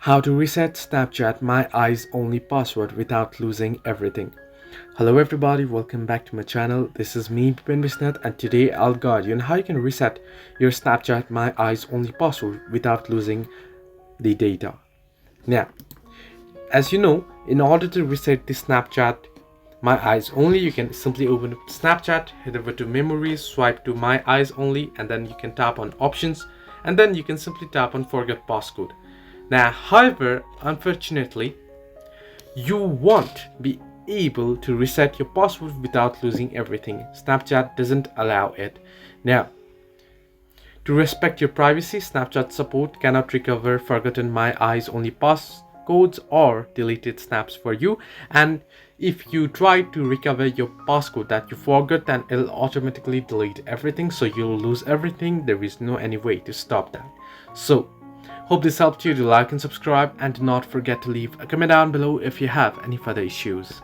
How to reset Snapchat My Eyes Only password without losing everything. Hello everybody, welcome back to my channel. This is me, Bipin Bisnath, and today I'll guide you on how you can reset your Snapchat My Eyes Only password without losing the data. Now, as you know, in order to reset the Snapchat My Eyes Only, you can simply open up Snapchat, head over to Memories, swipe to My Eyes Only, and then you can tap on Options, and then you can simply tap on Forget Passcode. Now, however, unfortunately, you won't be able to reset your password without losing everything. Snapchat doesn't allow it. Now, to respect your privacy, Snapchat support cannot recover forgotten My Eyes Only passcodes or deleted snaps for you. And if you try to recover your passcode that you forgot, then it'll automatically delete everything, so you'll lose everything. There is no any way to stop that. So hope this helped you. Do like and subscribe, and do not forget to leave a comment down below if you have any further issues.